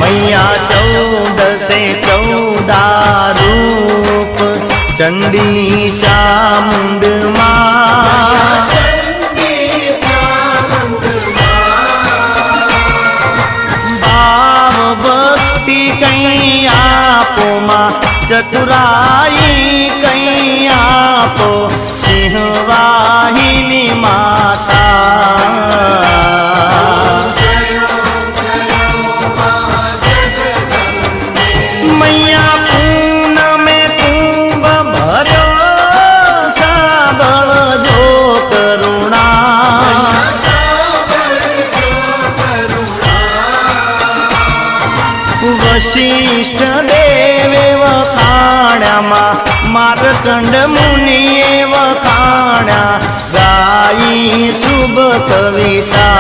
मैया 14 रूप चंडी चामुंड मां भाव भक्ति कहीं आपो मां चतुराई कहीं आपो सिंहवाहिनी माता मैया पून में कुंभ भरो साबल जो करुणा वशिष्ठ देवे वखाण्या मार्कंड मुनिए वखाण्या गाई शुभ कविता।